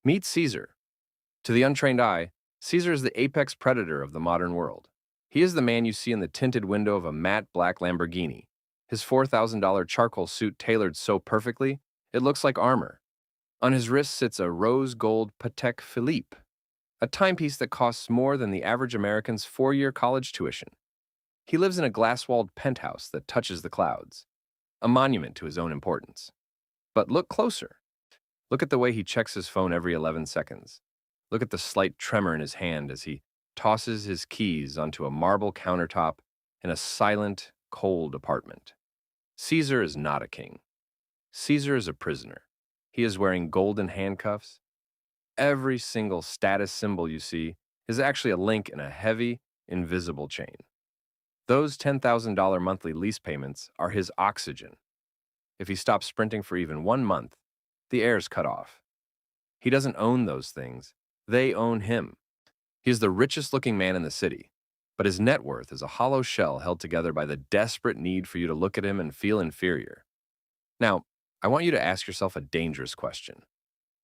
Meet Caesar. To the untrained eye, Caesar is the apex predator of the modern world. He is the man you see in the tinted window of a matte black Lamborghini, his $4,000 charcoal suit tailored so perfectly, it looks like armor. On his wrist sits a rose gold Patek Philippe, a timepiece that costs more than the average American's 4-year college tuition. He lives in a glass-walled penthouse that touches the clouds, a monument to his own importance. But look closer. Look at the way he checks his phone every 11 seconds. Look at the slight tremor in his hand as he tosses his keys onto a marble countertop in a silent, cold apartment. Caesar is not a king. Caesar is a prisoner. He is wearing golden handcuffs. Every single status symbol you see is actually a link in a heavy, invisible chain. Those $10,000 monthly lease payments are his oxygen. If he stops sprinting for even 1 month, the air's cut off. He doesn't own those things. They own him. He is the richest looking man in the city, but his net worth is a hollow shell held together by the desperate need for you to look at him and feel inferior. Now, I want you to ask yourself a dangerous question.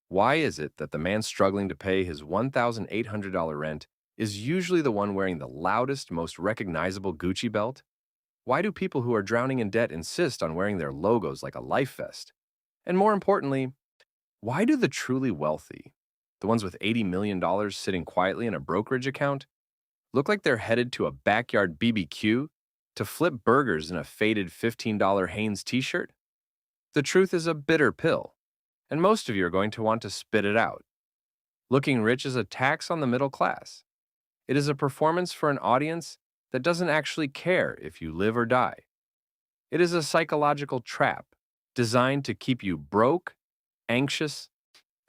Why is it that the man struggling to pay his $1,800 rent is usually the one wearing the loudest, most recognizable Gucci belt? Why do people who are drowning in debt insist on wearing their logos like a life vest? And more importantly, why do the truly wealthy, the ones with $80 million sitting quietly in a brokerage account, look like they're headed to a backyard BBQ to flip burgers in a faded $15 Hanes t-shirt? The truth is a bitter pill, and most of you are going to want to spit it out. Looking rich is a tax on the middle class. It is a performance for an audience that doesn't actually care if you live or die. It is a psychological trap designed to keep you broke, anxious,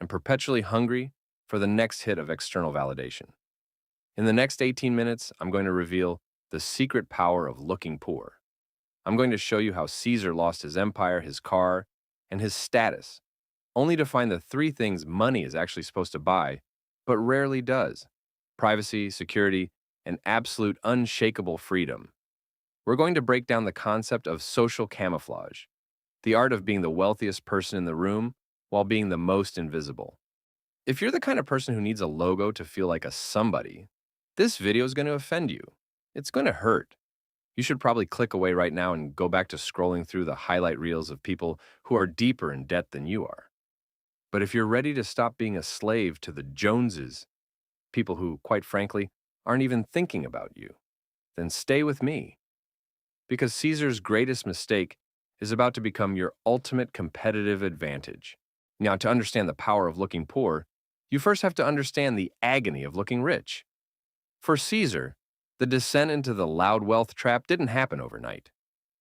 and perpetually hungry for the next hit of external validation. In the next 18 minutes, I'm going to reveal the secret power of looking poor. I'm going to show you how Caesar lost his empire, his car, and his status, only to find the 3 things money is actually supposed to buy, but rarely does: privacy, security, and absolute unshakable freedom. We're going to break down the concept of social camouflage, the art of being the wealthiest person in the room while being the most invisible. If you're the kind of person who needs a logo to feel like a somebody, this video is going to offend you. It's going to hurt. You should probably click away right now and go back to scrolling through the highlight reels of people who are deeper in debt than you are. But if you're ready to stop being a slave to the Joneses, people who, quite frankly, aren't even thinking about you, then stay with me. Because Caesar's greatest mistake is about to become your ultimate competitive advantage. Now, to understand the power of looking poor, you first have to understand the agony of looking rich. For Caesar, the descent into the loud wealth trap didn't happen overnight.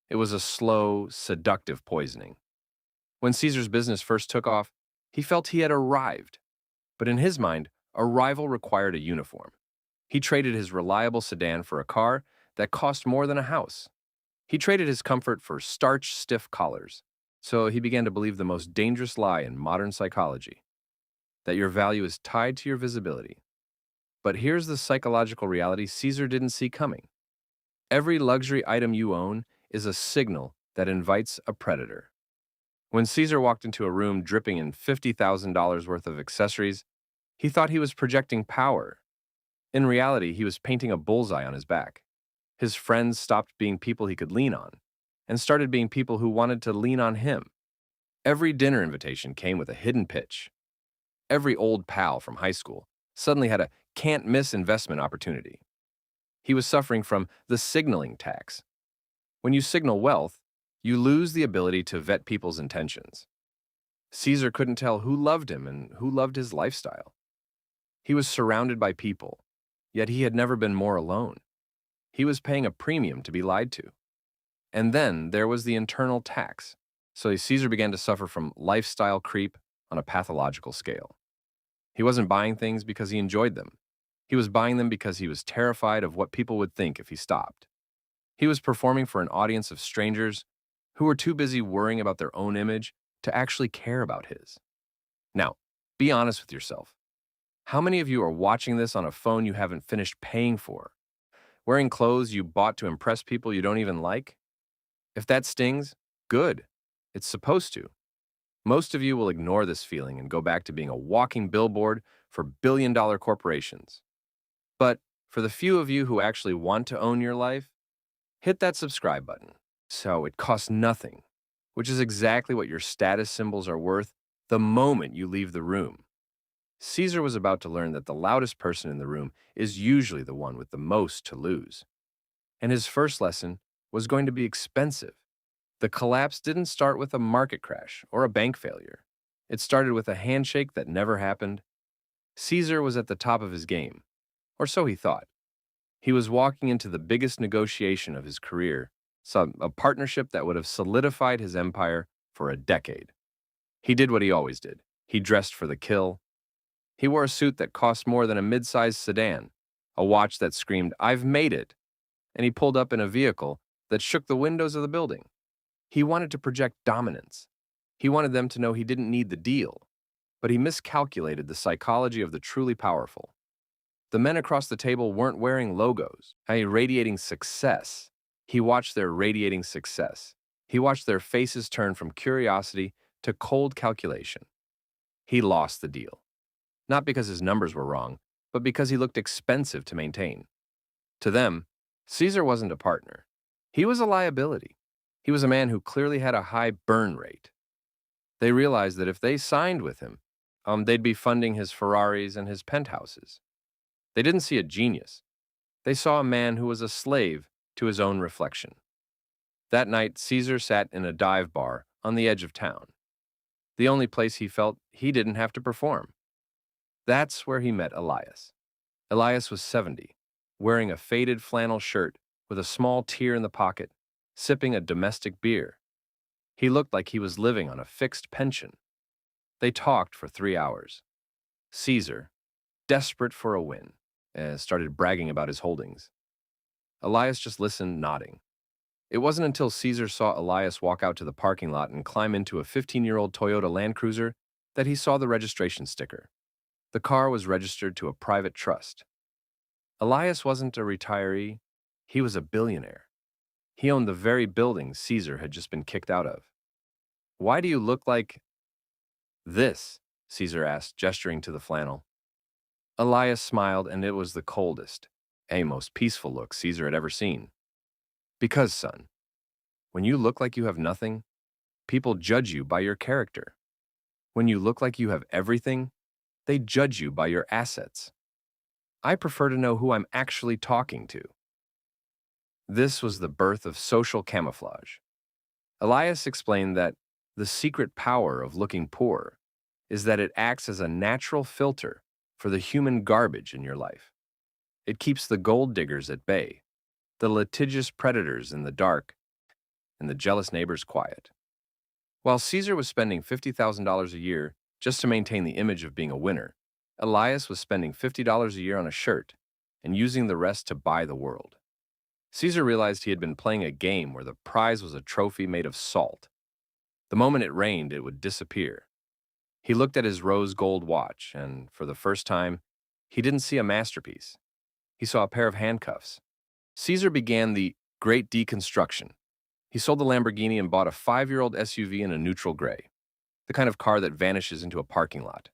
It was a slow, seductive poisoning. When Caesar's business first took off, he felt he had arrived. But in his mind, arrival required a uniform. He traded his reliable sedan for a car that cost more than a house. He traded his comfort for starch-stiff collars. So he began to believe the most dangerous lie in modern psychology, that your value is tied to your visibility. But here's the psychological reality Caesar didn't see coming. Every luxury item you own is a signal that invites a predator. When Caesar walked into a room dripping in $50,000 worth of accessories, he thought he was projecting power. In reality, he was painting a bullseye on his back. His friends stopped being people he could lean on and started being people who wanted to lean on him. Every dinner invitation came with a hidden pitch. Every old pal from high school suddenly had a can't-miss investment opportunity. He was suffering from the signaling tax. When you signal wealth, you lose the ability to vet people's intentions. Caesar couldn't tell who loved him and who loved his lifestyle. He was surrounded by people, yet he had never been more alone. He was paying a premium to be lied to. And then there was the internal tax. So Caesar began to suffer from lifestyle creep on a pathological scale. He wasn't buying things because he enjoyed them. He was buying them because he was terrified of what people would think if he stopped. He was performing for an audience of strangers who were too busy worrying about their own image to actually care about his. Now, be honest with yourself. How many of you are watching this on a phone you haven't finished paying for? Wearing clothes you bought to impress people you don't even like? If that stings, good. It's supposed to. Most of you will ignore this feeling and go back to being a walking billboard for billion-dollar corporations. But for the few of you who actually want to own your life, hit that subscribe button. So it costs nothing, which is exactly what your status symbols are worth the moment you leave the room. Caesar was about to learn that the loudest person in the room is usually the one with the most to lose. And his first lesson was going to be expensive. The collapse didn't start with a market crash or a bank failure. It started with a handshake that never happened. Caesar was at the top of his game, or so he thought. He was walking into the biggest negotiation of his career, a partnership that would have solidified his empire for a decade. He did what he always did. He dressed for the kill. He wore a suit that cost more than a mid-sized sedan, a watch that screamed, "I've made it," and he pulled up in a vehicle that shook the windows of the building. He wanted to project dominance. He wanted them to know he didn't need the deal, but he miscalculated the psychology of the truly powerful. The men across the table weren't wearing logos, radiating success. He watched their radiating success. He watched their faces turn from curiosity to cold calculation. He lost the deal. Not because his numbers were wrong, but because he looked expensive to maintain. To them, Caesar wasn't a partner. He was a liability. He was a man who clearly had a high burn rate. They realized that if they signed with him, they'd be funding his Ferraris and his penthouses. They didn't see a genius. They saw a man who was a slave to his own reflection. That night, Caesar sat in a dive bar on the edge of town, the only place he felt he didn't have to perform. That's where he met Elias. Elias was 70, wearing a faded flannel shirt with a small tear in the pocket, sipping a domestic beer. He looked like he was living on a fixed pension. They talked for 3 hours. Caesar, desperate for a win, started bragging about his holdings. Elias just listened, nodding. It wasn't until Caesar saw Elias walk out to the parking lot and climb into a 15-year-old Toyota Land Cruiser that he saw the registration sticker. The car was registered to a private trust. Elias wasn't a retiree, he was a billionaire. He owned the very building Caesar had just been kicked out of. "Why do you look like this?" Caesar asked, gesturing to the flannel. Elias smiled, and it was the coldest, most peaceful look Caesar had ever seen. "Because, son, when you look like you have nothing, people judge you by your character. When you look like you have everything, they judge you by your assets. I prefer to know who I'm actually talking to." This was the birth of social camouflage. Elias explained that the secret power of looking poor is that it acts as a natural filter for the human garbage in your life. It keeps the gold diggers at bay, the litigious predators in the dark, and the jealous neighbors quiet. While Caesar was spending $50,000 a year just to maintain the image of being a winner, Elias was spending $50 a year on a shirt and using the rest to buy the world. Caesar realized he had been playing a game where the prize was a trophy made of salt. The moment it rained, it would disappear. He looked at his rose gold watch, and for the first time, he didn't see a masterpiece. He saw a pair of handcuffs. Caesar began the Great Deconstruction. He sold the Lamborghini and bought a 5-year-old SUV in a neutral gray, the kind of car that vanishes into a parking lot.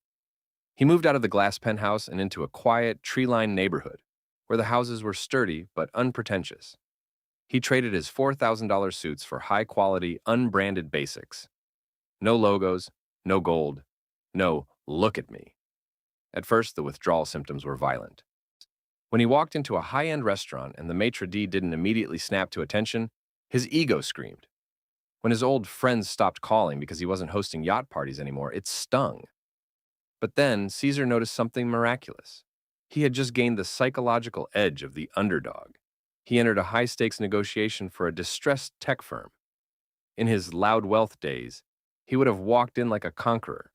He moved out of the glass penthouse and into a quiet, tree-lined neighborhood, where the houses were sturdy but unpretentious. He traded his $4,000 suits for high-quality, unbranded basics. No logos, no gold, no "look at me." At first, the withdrawal symptoms were violent. When he walked into a high-end restaurant and the maitre d' didn't immediately snap to attention, his ego screamed. When his old friends stopped calling because he wasn't hosting yacht parties anymore, it stung. But then, Caesar noticed something miraculous. He had just gained the psychological edge of the underdog. He entered a high-stakes negotiation for a distressed tech firm. In his loud wealth days, he would have walked in like a conqueror,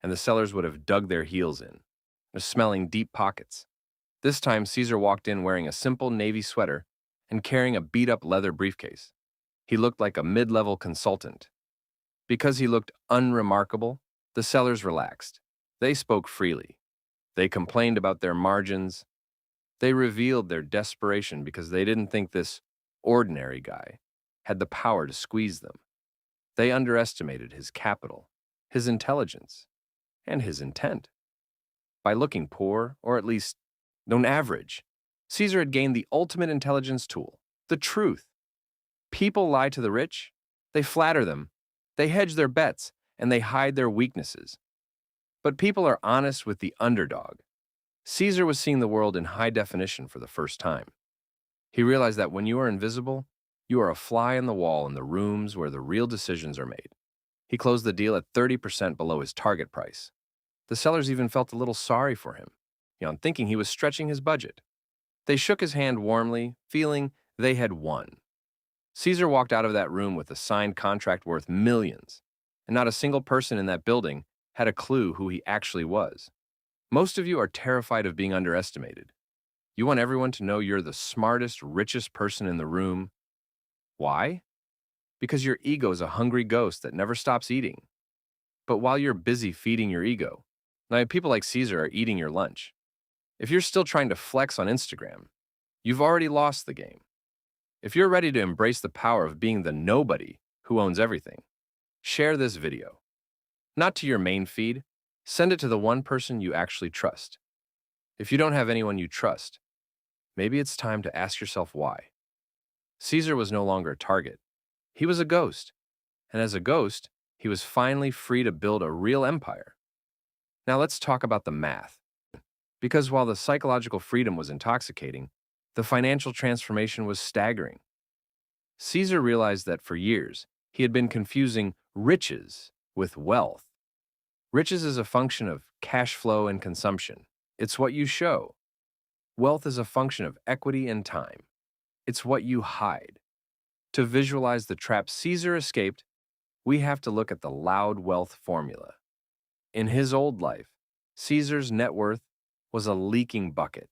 and the sellers would have dug their heels in, smelling deep pockets. This time, Caesar walked in wearing a simple navy sweater and carrying a beat-up leather briefcase. He looked like a mid-level consultant. Because he looked unremarkable, the sellers relaxed. They spoke freely. They complained about their margins. They revealed their desperation because they didn't think this ordinary guy had the power to squeeze them. They underestimated his capital. his intelligence, and his intent. By looking poor, or at least known average, Caesar had gained the ultimate intelligence tool, the truth. People lie to the rich, they flatter them, they hedge their bets, and they hide their weaknesses. But people are honest with the underdog. Caesar was seeing the world in high definition for the first time. He realized that when you are invisible, you are a fly on the wall in the rooms where the real decisions are made. He closed the deal at 30% below his target price. The sellers even felt a little sorry for him, thinking he was stretching his budget. They shook his hand warmly, feeling they had won. Caesar walked out of that room with a signed contract worth millions, and not a single person in that building had a clue who he actually was. Most of you are terrified of being underestimated. You want everyone to know you're the smartest, richest person in the room. Why? Because your ego is a hungry ghost that never stops eating. But while you're busy feeding your ego, now people like Caesar are eating your lunch. If you're still trying to flex on Instagram, you've already lost the game. If you're ready to embrace the power of being the nobody who owns everything, share this video. Not to your main feed, send it to the one person you actually trust. If you don't have anyone you trust, maybe it's time to ask yourself why. Caesar was no longer a target. He was a ghost. And as a ghost, he was finally free to build a real empire. Now let's talk about the math. Because while the psychological freedom was intoxicating, the financial transformation was staggering. Caesar realized that for years, he had been confusing riches with wealth. Riches is a function of cash flow and consumption. It's what you show. Wealth is a function of equity and time. It's what you hide. To visualize the trap Caesar escaped, we have to look at the loud wealth formula. In his old life, Caesar's net worth was a leaking bucket.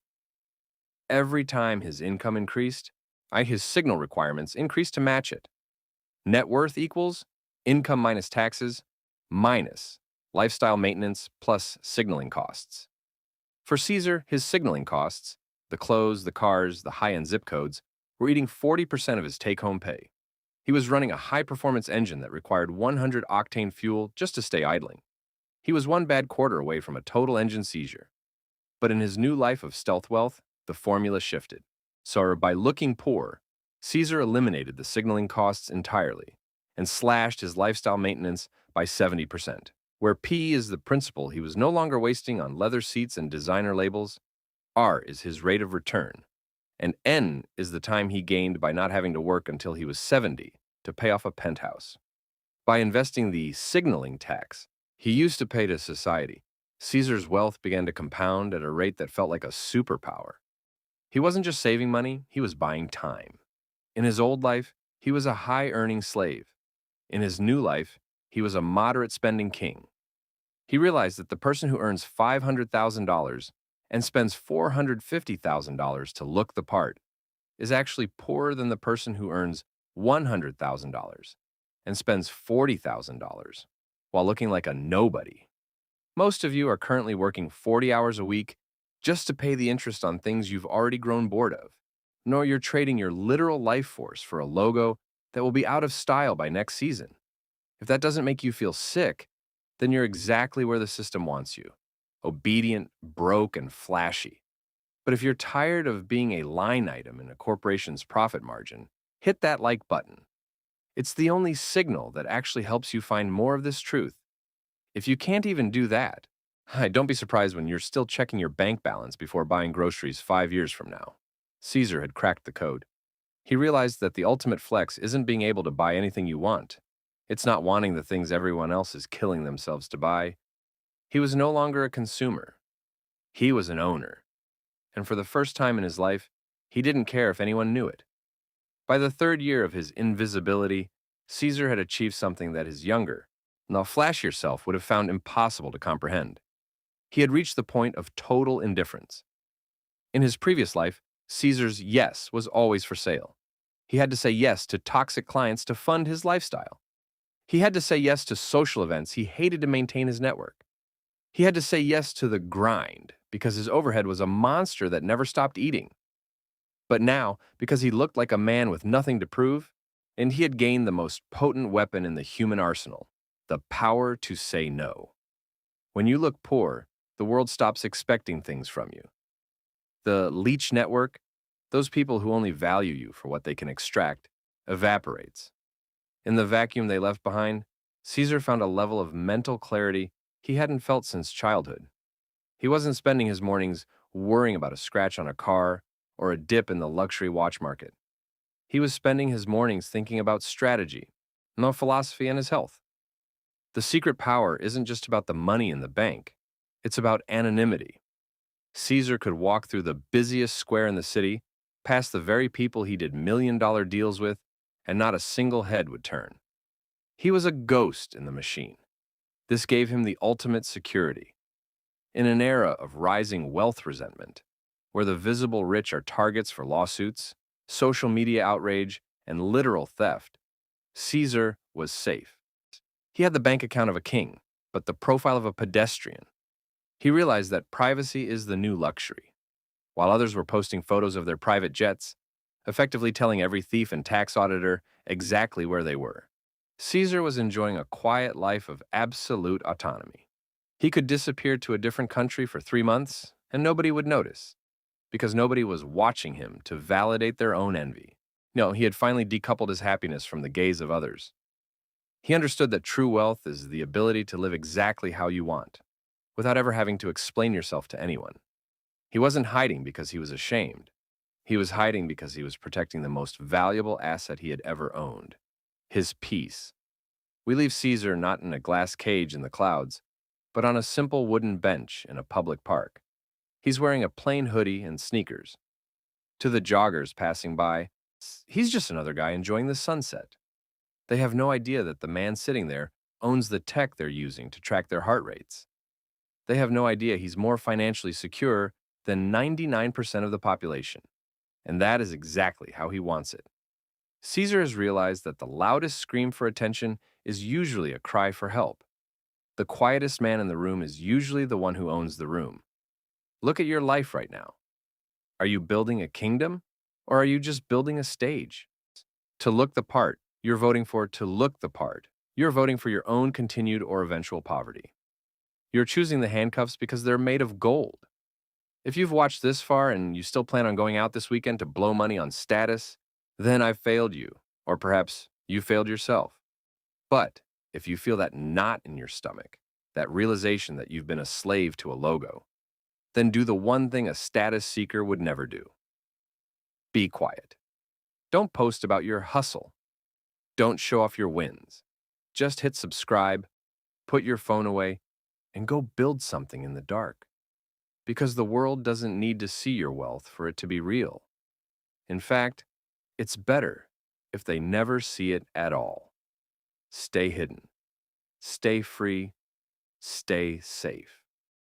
Every time his income increased, his signal requirements increased to match it. Net worth equals income minus taxes minus lifestyle maintenance plus signaling costs. For Caesar, his signaling costs, the clothes, the cars, the high-end zip codes, were eating 40% of his take-home pay. He was running a high-performance engine that required 100-octane fuel just to stay idling. He was one bad quarter away from a total engine seizure. But in his new life of stealth wealth, the formula shifted. So by looking poor, Caesar eliminated the signaling costs entirely and slashed his lifestyle maintenance by 70%. Where P is the principle he was no longer wasting on leather seats and designer labels, R is his rate of return, and N is the time he gained by not having to work until he was 70 to pay off a penthouse. By investing the signaling tax he used to pay to society, Caesar's wealth began to compound at a rate that felt like a superpower. He wasn't just saving money, he was buying time. In his old life, he was a high-earning slave. In his new life, he was a moderate-spending king. He realized that the person who earns $500,000 and spends $450,000 to look the part is actually poorer than the person who earns $100,000 and spends $40,000 while looking like a nobody. Most of you are currently working 40 hours a week just to pay the interest on things you've already grown bored of, nor you're trading your literal life force for a logo that will be out of style by next season. If that doesn't make you feel sick, then you're exactly where the system wants you, obedient, broke, and flashy. But if you're tired of being a line item in a corporation's profit margin, hit that like button. It's the only signal that actually helps you find more of this truth. If you can't even do that, don't be surprised when you're still checking your bank balance before buying groceries 5 years from now. Caesar had cracked the code. He realized that the ultimate flex isn't being able to buy anything you want. It's not wanting the things everyone else is killing themselves to buy. He was no longer a consumer. He was an owner. And for the first time in his life, he didn't care if anyone knew it. By the 3rd year of his invisibility, Caesar had achieved something that his younger, now flashier self would have found impossible to comprehend. He had reached the point of total indifference. In his previous life, Caesar's yes was always for sale. He had to say yes to toxic clients to fund his lifestyle. He had to say yes to social events he hated to maintain his network. He had to say yes to the grind because his overhead was a monster that never stopped eating. But now, because he looked like a man with nothing to prove, and he had gained the most potent weapon in the human arsenal, the power to say no. When you look poor, the world stops expecting things from you. The leech network, those people who only value you for what they can extract, evaporates. In the vacuum they left behind, Caesar found a level of mental clarity he hadn't felt since childhood. He wasn't spending his mornings worrying about a scratch on a car or a dip in the luxury watch market. He was spending his mornings thinking about strategy, no philosophy, and his health. The secret power isn't just about the money in the bank, it's about anonymity. Caesar could walk through the busiest square in the city, past the very people he did million-dollar deals with, and not a single head would turn. He was a ghost in the machine. This gave him the ultimate security. In an era of rising wealth resentment, where the visible rich are targets for lawsuits, social media outrage, and literal theft, Caesar was safe. He had the bank account of a king, but the profile of a pedestrian. He realized that privacy is the new luxury. While others were posting photos of their private jets, effectively telling every thief and tax auditor exactly where they were, Caesar was enjoying a quiet life of absolute autonomy. He could disappear to a different country for 3 months, and nobody would notice, because nobody was watching him to validate their own envy. No, he had finally decoupled his happiness from the gaze of others. He understood that true wealth is the ability to live exactly how you want, without ever having to explain yourself to anyone. He wasn't hiding because he was ashamed. He was hiding because he was protecting the most valuable asset he had ever owned, his peace. We leave Caesar not in a glass cage in the clouds, but on a simple wooden bench in a public park. He's wearing a plain hoodie and sneakers. To the joggers passing by, he's just another guy enjoying the sunset. They have no idea that the man sitting there owns the tech they're using to track their heart rates. They have no idea he's more financially secure than 99% of the population. And that is exactly how he wants it. Caesar has realized that the loudest scream for attention is usually a cry for help. The quietest man in the room is usually the one who owns the room. Look at your life right now. Are you building a kingdom, or are you just building a stage? To look the part, you're voting for to look the part. You're voting for your own continued or eventual poverty. You're choosing the handcuffs because they're made of gold. If you've watched this far and you still plan on going out this weekend to blow money on status, then I've failed you, or perhaps you failed yourself. But if you feel that knot in your stomach, that realization that you've been a slave to a logo, then do the one thing a status seeker would never do. Be quiet. Don't post about your hustle. Don't show off your wins. Just hit subscribe, put your phone away, and go build something in the dark. Because the world doesn't need to see your wealth for it to be real. In fact, it's better if they never see it at all. Stay hidden. Stay free. Stay safe.